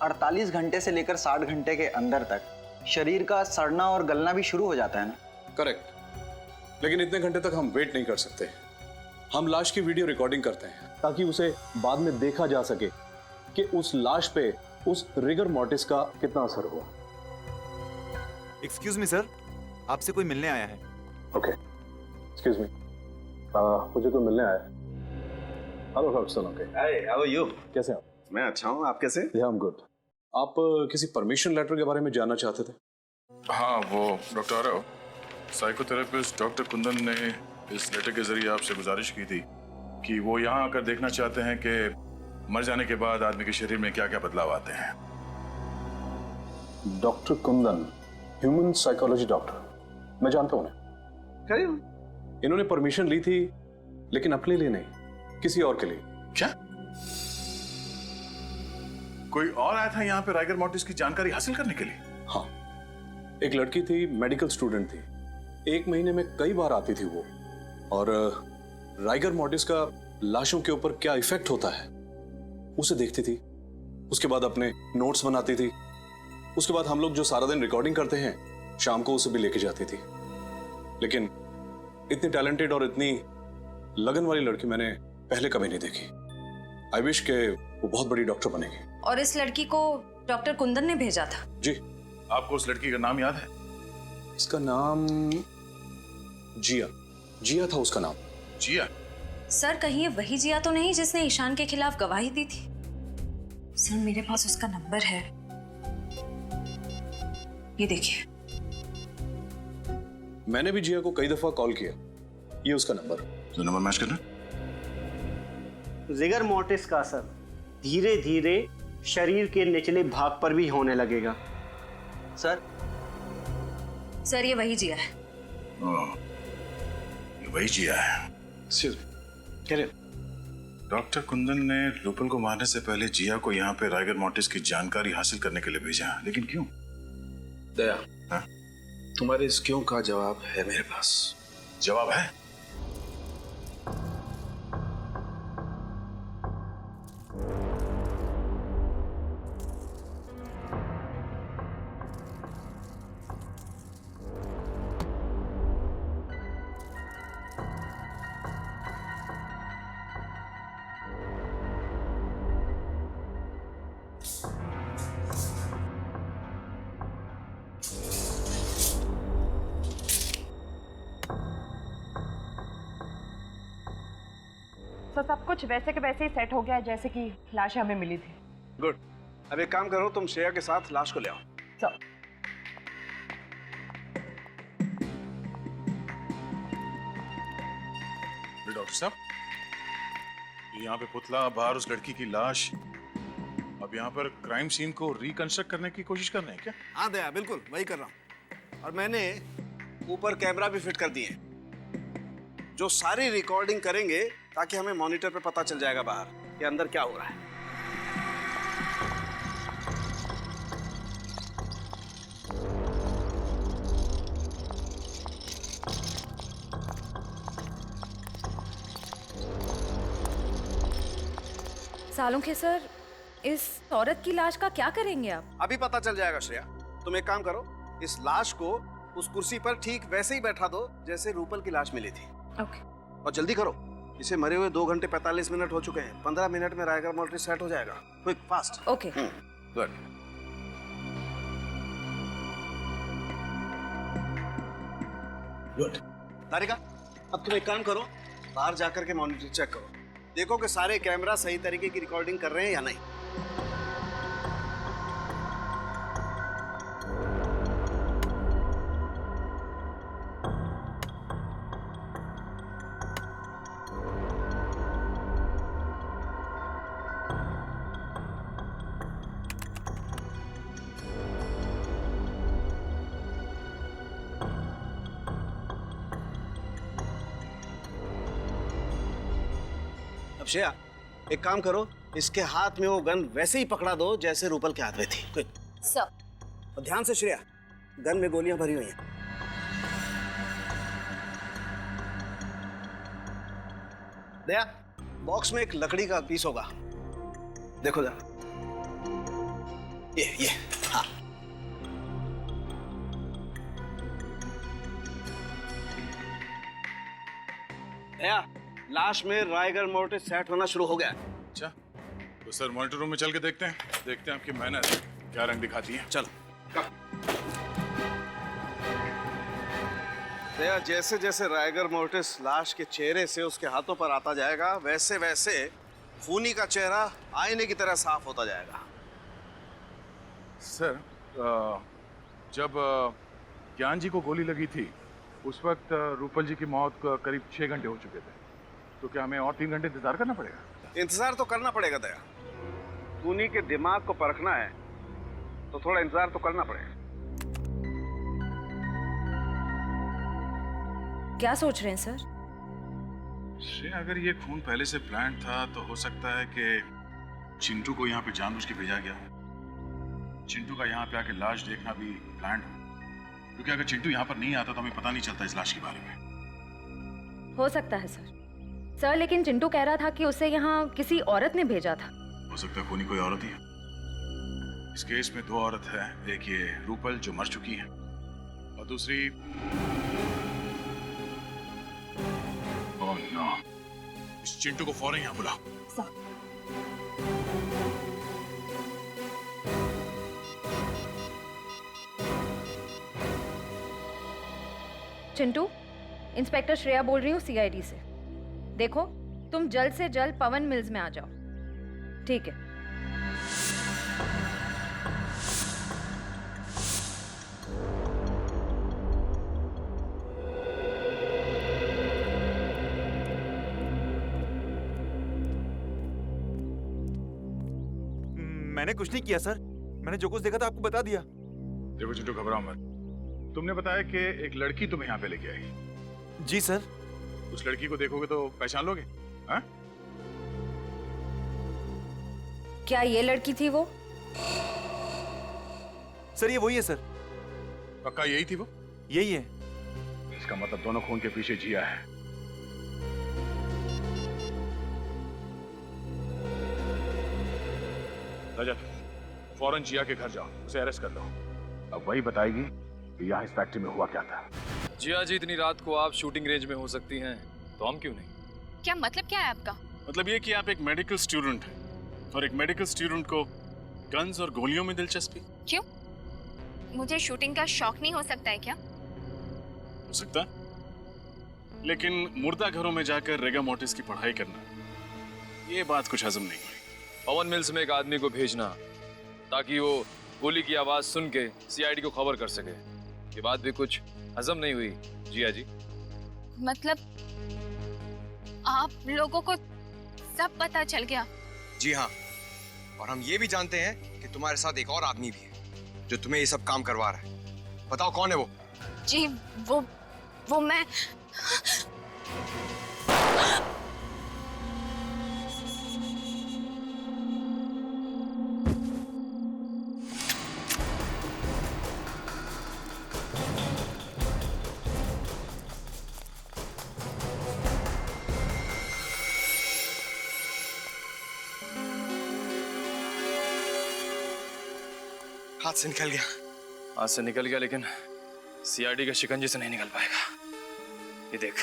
48 घंटे से लेकर 60 घंटे के अंदर तक शरीर का सड़ना और गलना भी शुरू हो जाता है ना? करेक्ट, लेकिन इतने घंटे तक हम वेट नहीं कर सकते। हम लाश की वीडियो रिकॉर्डिंग करते हैं ताकि उसे बाद में देखा जा सके कि उस लाश पे उस रिगर मॉर्टिस का कितना असर हुआ। एक्सक्यूज मी सर, आपसे कोई मिलने आया है। ओके, एक्सक्यूज मी, मुझे कोई मिलने आया है। Hello Afsal, okay. Hi, how are you? कैसे हैं आप? मैं अच्छा हूँ, आप कैसे? या, आई एम गुड। आप किसी परमिशन लेटर के बारे में जानना चाहते थे? हाँ, वो doctor Aarav, psychotherapist doctor Kundan ने इस लेटर के जरिए आपसे गुजारिश की थी कि वो यहाँ आकर देखना चाहते हैं कि मर जाने के बाद आदमी के शरीर में क्या क्या बदलाव आते हैं। Doctor Kundan, human psychology doctor, मैं जानता हूँ उन्हें। इन्होंने परमिशन ली थी, लेकिन अपने लिए नहीं, किसी और के लिए। क्या? कोई और आया था यहाँ पे राइगर मॉर्टिस की जानकारी हासिल करने के लिए? हाँ, एक लड़की थी, मेडिकल स्टूडेंट थी, 1 महीने में कई बार आती थी वो, और राइगर मॉर्टिस का लाशों के ऊपर क्या इफेक्ट होता है उसे देखती थी। उसके बाद अपने नोट्स बनाती थी। उसके बाद हम लोग जो सारा दिन रिकॉर्डिंग करते हैं, शाम को उसे भी लेके जाती थी। लेकिन इतनी टैलेंटेड और इतनी लगन वाली लड़की मैंने पहले कभी नहीं देखी। आई विश के वो बहुत बड़ी डॉक्टर बनेगी। और इस लड़की को डॉक्टर कुंदन ने भेजा था? जी। आपको उस लड़की का नाम याद है? इसका नाम जिया, जिया था उसका नाम। जिया? सर, कहीं ये वही जिया तो नहीं जिसने ईशान के खिलाफ गवाही दी थी? सर, मेरे पास उसका नंबर है, ये देखिए। मैंने भी जिया को कई दफा कॉल किया, ये उसका नंबर। तो नंबर मैच करना। रिगर मोर्टिस का असर धीरे धीरे शरीर के निचले भाग पर भी होने लगेगा। सर ये वही जिया है। ये वही जिया है। डॉक्टर कुंदन ने रूपल को मारने से पहले जिया को यहाँ पे राइगर मॉर्टिस की जानकारी हासिल करने के लिए भेजा, लेकिन क्यों? दया, हाँ? तुम्हारे इस क्यों का जवाब है मेरे पास। जवाब है? तो सब कुछ वैसे के वैसे ही सेट हो गया है जैसे कि लाश हमें मिली थी। गुड। अब एक काम करो, तुम श्रेया के साथ लाश को ले आओ। सब डॉक्टर साहब, यहाँ पे पुतला, बाहर उस लड़की की लाश, अब यहाँ पर क्राइम सीन को रिकंस्ट्रक्ट करने की कोशिश कर रहे हैं क्या? हाँ दया, बिल्कुल वही कर रहा हूँ। और मैंने ऊपर कैमरा भी फिट कर दिए, जो सारी रिकॉर्डिंग करेंगे ताकि हमें मॉनिटर पे पता चल जाएगा बाहर कि अंदर क्या हो रहा है। सालुंखे सर, इस औरत की लाश का क्या करेंगे आप? अभी पता चल जाएगा श्रेया। तुम एक काम करो, इस लाश को उस कुर्सी पर ठीक वैसे ही बैठा दो जैसे रूपल की लाश मिली थी। ओके। और जल्दी करो, इसे मरे हुए 2 घंटे 45 मिनट हो चुके हैं। 15 मिनट में राइगर मॉर्टिस सेट हो जाएगा। Quick, fast. Okay. Good. Good. Tarika, अब तुम एक काम करो, बाहर जाकर के मॉनिटर चेक करो, देखो कि सारे कैमरा सही तरीके की रिकॉर्डिंग कर रहे हैं या नहीं। श्रेया, एक काम करो, इसके हाथ में वो गन वैसे ही पकड़ा दो जैसे रूपल के हाथ में थी। क्विक। सर। और ध्यान से श्रेया, गन में गोलियां भरी हुई हैं। दया, बॉक्स में एक लकड़ी का पीस होगा, देखो जरा। ये हाँ। दया, लाश में राइगर मॉर्टिस सेट होना शुरू हो गया। अच्छा, तो सर मॉनिटर रूम में चल के देखते हैं आपकी मेहनत क्या रंग दिखाती है। चलो। दया, जैसे जैसे राइगर मोर्टिस लाश के चेहरे से उसके हाथों पर आता जाएगा, वैसे वैसे खूनी का चेहरा आईने की तरह साफ होता जाएगा। सर, जब ज्ञान जी को गोली लगी थी उस वक्त रूपल जी की मौत को करीब 6 घंटे हो चुके थे, तो क्या हमें और 3 घंटे इंतजार करना पड़ेगा? इंतजार तो करना पड़ेगा दया। खूनी के दिमाग को परखना है तो थोड़ा इंतजार तो करना पड़ेगा। क्या सोच रहे हैं सर? श्रेया, अगर ये खून पहले से प्लान था तो हो सकता है कि चिंटू को यहाँ पे जानबूझ के भेजा गया हो। चिंटू का यहाँ पे आके लाश देखना भी प्लान हो, क्योंकि अगर चिंटू यहाँ पर नहीं आता तो हमें पता नहीं चलता इस लाश के बारे में। हो सकता है सर, लेकिन चिंटू कह रहा था कि उसे यहाँ किसी औरत ने भेजा था। हो सकता है खूनी कोई औरत ही है। इस केस में 2 औरत है, एक ये रूपल जो मर चुकी है और दूसरी ओह नो, इस चिंटू को फौरन यहाँ बुला। चिंटू, इंस्पेक्टर श्रेया बोल रही हूँ CID से। देखो, तुम जल्द से जल्द पवन मिल्स में आ जाओ। ठीक है। मैंने कुछ नहीं किया सर, मैंने जो कुछ देखा था आपको बता दिया। देखो चिंटू, घबराओ मत। तुमने बताया कि एक लड़की तुम्हें यहाँ पे लेके आई। जी सर। उस लड़की को देखोगे तो पहचान लोगे? हाँ? क्या ये लड़की थी वो? सर ये वही है सर। पक्का यही थी वो? यही है। इसका मतलब दोनों खून के पीछे जिया है। रजत, फौरन जिया के घर जाओ, उसे अरेस्ट कर लो। अब वही बताएगी कि यहाँ इस फैक्ट्री में हुआ क्या था। जिया जी, इतनी रात को आप शूटिंग रेंज में हो सकती हैं, तो हम क्यों नहीं? क्या मतलब क्या है आपका? मतलब ये कि आप एक मेडिकल स्टूडेंट हैं और एक मेडिकल स्टूडेंट को गन्स और गोलियों में दिलचस्पी। क्यों? मुझे शूटिंग का शौक नहीं हो सकता है क्या? हो सकता है, लेकिन मुर्दा घरों में जाकर रेगा मोर्टिस की पढ़ाई करना, ये बात कुछ हजम नहीं हुई। पवन मिल्स में एक आदमी को भेजना ताकि वो गोली की आवाज सुन के CID को खबर कर सके, ये बात भी कुछ हजम नहीं हुई जिया जी। मतलब आप लोगों को सब पता चल गया? जी हाँ, और हम ये भी जानते हैं कि तुम्हारे साथ एक और आदमी भी है जो तुम्हें ये सब काम करवा रहा है। बताओ कौन है वो? जी वो मैं। हाथ से निकल गया। हाथ से निकल गया, लेकिन CID के शिकंजे से नहीं निकल पाएगा। ये देख।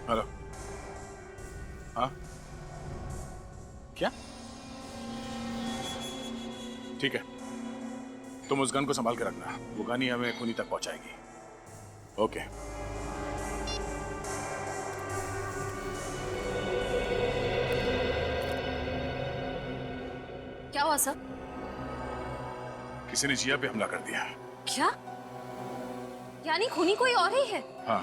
हेलो। हाँ? क्या? ठीक है, तुम उस गन को संभाल के रखना, वो गन ही हमें खूनी तक पहुंचाएगी। ओके। क्या हुआ सर? किसी ने जिया पे हमला कर दिया। क्या? यानी खूनी कोई और ही है? हाँ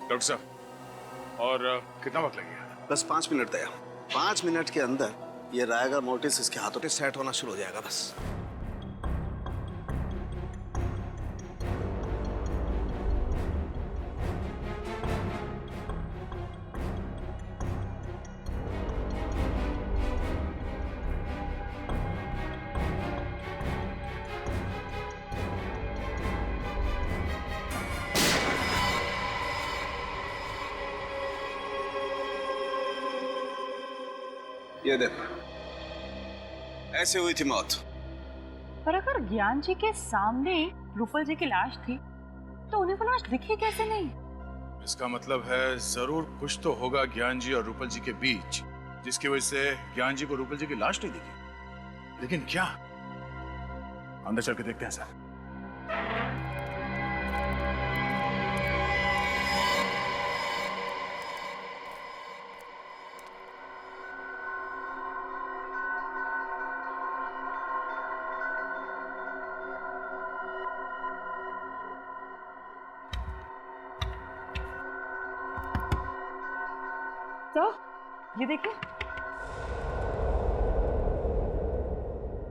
डॉक्टर साहब, और कितना वक्त लगेगा? बस 5 मिनट दया। 5 मिनट के अंदर ये रायगर मोर्टिस इसके हाथों पे सेट होना शुरू हो जाएगा बस। ये देखो, ऐसे हुई थी मौत। पर अगर ज्ञान जी के सामने रूपल जी की लाश थी तो उन्हें वो लाश दिखी कैसे नहीं? इसका मतलब है जरूर कुछ तो होगा ज्ञान जी और रूपल जी के बीच, जिसकी वजह से ज्ञान जी को रूपल जी की लाश नहीं दिखी। लेकिन क्या? अंदर चल के देखते हैं सर। तो ये देखें।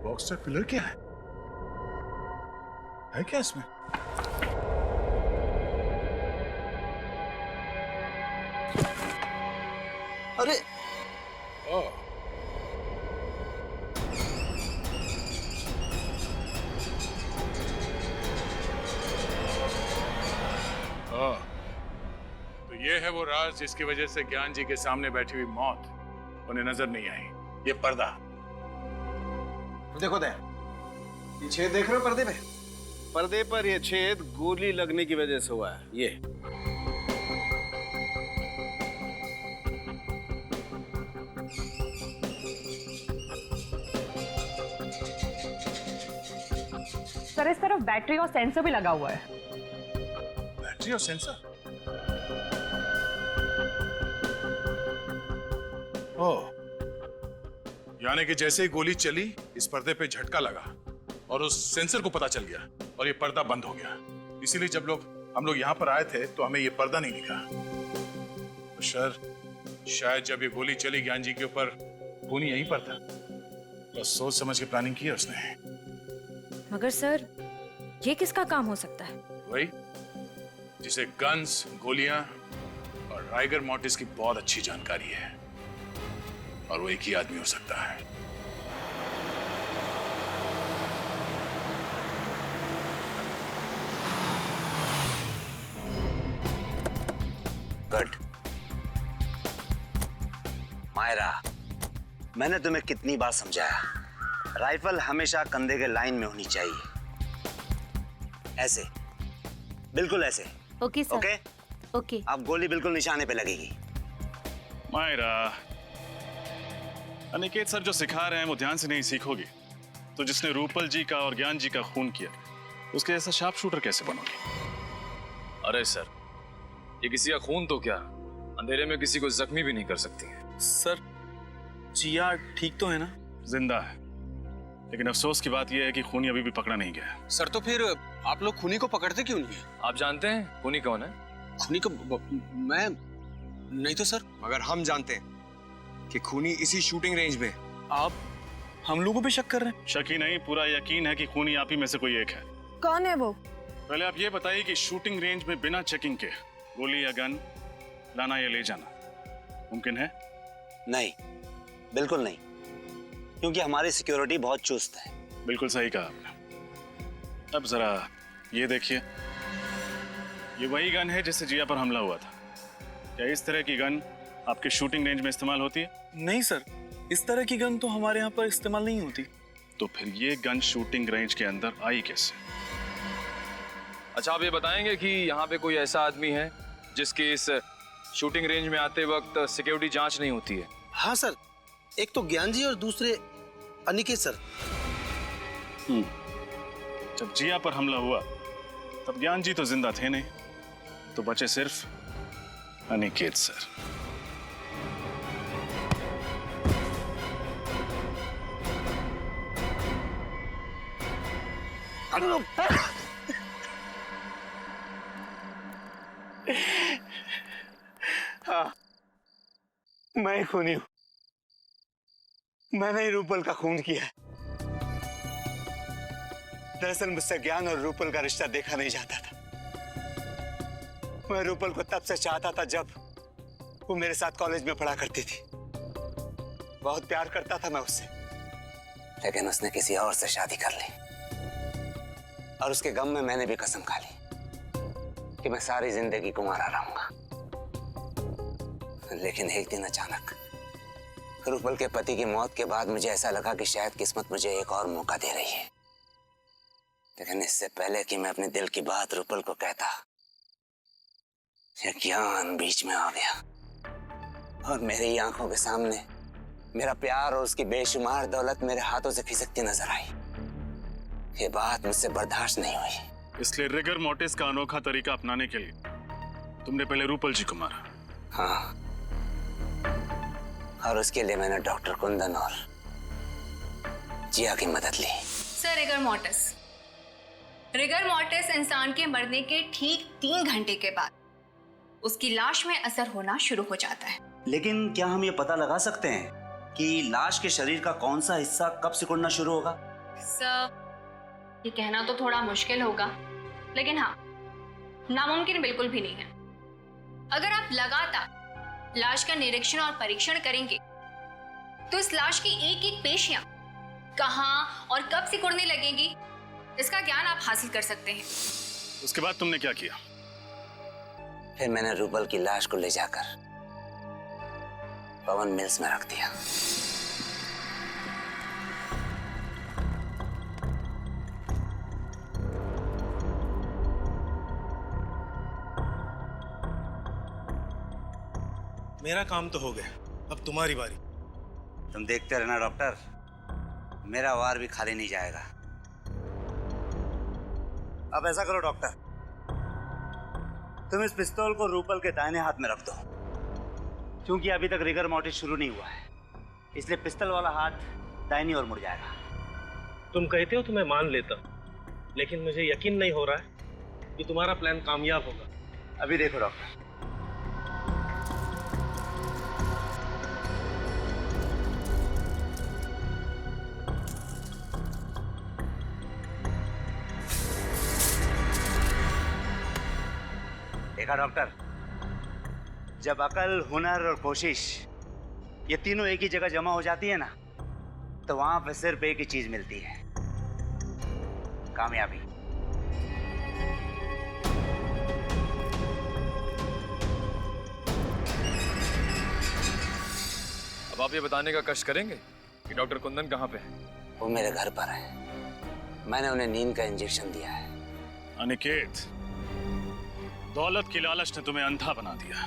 बॉक्स पिलर क्या है क्या इसमें? अरे तो ये है वो राज जिसकी वजह से ज्ञान जी के सामने बैठी हुई मौत उन्हें नजर नहीं आई। ये पर्दा देखो दे, ये छेद देख रहे हो पर्दे पे? पर्दे पर ये छेद गोली लगने की वजह से हुआ है। ये सर इस तरफ बैटरी और सेंसर भी लगा हुआ है। बैटरी और सेंसर? ओह, यानी कि जैसे ही गोली चली इस पर्दे पे झटका लगा और उस सेंसर को पता चल गया और ये पर्दा बंद हो गया। इसीलिए जब हम लोग यहाँ पर आए थे तो हमें ये पर्दा नहीं दिखा। तो शायद जब ये गोली चली ज्ञान जी के ऊपर, खूनी यहीं पर था। तो सोच समझ के प्लानिंग की है उसने। मगर सर ये किसका काम हो सकता है? वही जिसे गन्स, गोलियां और राइगर मॉर्टिस की बहुत अच्छी जानकारी है, और वो एक ही आदमी हो सकता है। गुड। मायरा, मैंने तुम्हें कितनी बार समझाया, राइफल हमेशा कंधे के लाइन में होनी चाहिए। ऐसे, बिल्कुल ऐसे। Okay sir. ओके? ओके। अब गोली बिल्कुल निशाने पे लगेगी। मायरा, अनिकेत सर जो सिखा रहे हैं वो ध्यान से नहीं सीखोगी तो जिसने रूपल जी का और ज्ञान जी का खून किया उसके जैसा शार्प शूटर कैसे बनोगे? अरे सर, ये किसी का खून तो क्या, अंधेरे में किसी को जख्मी भी नहीं कर सकती है। सर, जिया ठीक तो है ना? जिंदा है, लेकिन अफसोस की बात यह है कि खूनी अभी भी पकड़ा नहीं गया। सर तो फिर आप लोग खूनी को पकड़ते क्यों नहीं है? आप जानते हैं खूनी कौन है? खूनी को मैं नहीं तो सर। मगर हम जानते हैं कि खूनी इसी शूटिंग रेंज में। आप हम लोगों पे शक कर रहे हैं? शक ही नहीं, पूरा यकीन है कि खूनी आप ही में से कोई एक है। कौन है वो? पहले आप ये बताइए कि शूटिंग रेंज में बिना चेकिंग के गोली या गन लाना या ले जाना मुमकिन है? नहीं, बिल्कुल नहीं, क्योंकि हमारी सिक्योरिटी बहुत चुस्त है। बिल्कुल सही कहा आपने। अब जरा ये देखिए, ये वही गन है जिससे जिया पर हमला हुआ था। क्या इस तरह की गन आपके शूटिंग रेंज में इस्तेमाल होती है? नहीं सर, इस तरह की गन तो हमारे यहाँ पर इस्तेमाल नहीं होती। तो फिर ये गन शूटिंग रेंज के अंदर आई कैसे? अच्छा, आप ये बताएंगे कि यहाँ पे कोई ऐसा आदमी है जिसकी इस शूटिंग रेंज में आते वक्त सिक्योरिटी जांच नहीं होती है? हाँ सर, एक तो ज्ञान जी और दूसरे अनिकेत सर। जब जिया पर हमला हुआ तब ज्ञान जी तो जिंदा थे नहीं, तो बचे सिर्फ अनिकेत सर। हाँ, मैं खूनी हूं। मैंने ही रूपल का खून किया है। दरअसल मुझसे ज्ञान और रूपल का रिश्ता देखा नहीं जाता था। मैं रूपल को तब से चाहता था जब वो मेरे साथ कॉलेज में पढ़ा करती थी। बहुत प्यार करता था मैं उससे, लेकिन उसने किसी और से शादी कर ली। और उसके गम में मैंने भी कसम खा ली कि मैं सारी जिंदगी कुंवारा रहूंगा। लेकिन एक दिन अचानक रूपल के पति की मौत के बाद मुझे ऐसा लगा कि शायद किस्मत मुझे एक और मौका दे रही है। लेकिन इससे पहले कि मैं अपने दिल की बात रूपल को कहता, ये ज्ञान बीच में आ गया और मेरी आंखों के सामने मेरा प्यार और उसकी बेशुमार दौलत मेरे हाथों से खिसकती नजर आई। ये बात मुझसे बर्दाश्त नहीं हुई। इसलिए रिगर मोर्टिस का अनोखा तरीका अपनाने के लिए तुमने पहले रूपल जी को मारा। हाँ, और उसके लिए मैंने डॉक्टर कुंदन और जिया की मदद ली। सर, रिगर मोर्टिस इंसान के मरने के ठीक 3 घंटे के बाद उसकी लाश में असर होना शुरू हो जाता है। लेकिन क्या हम ये पता लगा सकते हैं कि लाश के शरीर का कौन सा हिस्सा कब सिकुड़ना शुरू होगा? सर, ये कहना तो थोड़ा मुश्किल होगा, लेकिन हाँ, नामुमकिन बिल्कुल भी नहीं है। अगर आप लगातार लाश का निरीक्षण और परीक्षण करेंगे तो इस लाश की एक एक पेशियां कहाँ और कब सिकुड़ने लगेंगी, इसका ज्ञान आप हासिल कर सकते हैं। उसके बाद तुमने क्या किया? फिर मैंने रूपल की लाश को ले जाकर पवन मिल्स में रख दिया। मेरा काम तो हो गया, अब तुम्हारी बारी। तुम देखते रहना डॉक्टर, मेरा वार भी खाली नहीं जाएगा। अब ऐसा करो डॉक्टर, तुम इस पिस्तौल को रूपल के दाहिने हाथ में रख दो। क्योंकि अभी तक रिगर मोर्टिस शुरू नहीं हुआ है, इसलिए पिस्तौल वाला हाथ दाहिनी ओर मुड़ जाएगा। तुम कहते हो तो मैं मान लेता, लेकिन मुझे यकीन नहीं हो रहा है कि तुम्हारा प्लान कामयाब होगा। अभी देखो डॉक्टर, देखा डॉक्टर, जब अकल, हुनर और कोशिश ये तीनों एक ही जगह जमा हो जाती है ना, तो वहां पे सिर्फ एक ही चीज मिलती है, कामयाबी। अब आप ये बताने का कष्ट करेंगे कि डॉक्टर कुंदन कहाँ पे है? वो मेरे घर पर है, मैंने उन्हें नींद का इंजेक्शन दिया है। अनिकेत, दौलत की लालच ने तुम्हें अंधा बना दिया।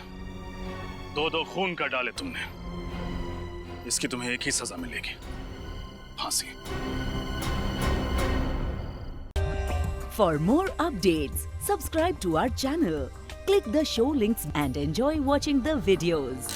2-2 खून कर डाले तुमने, इसकी तुम्हें एक ही सजा मिलेगी, फांसी। For more updates, subscribe to our channel, click the show links and enjoy watching the videos.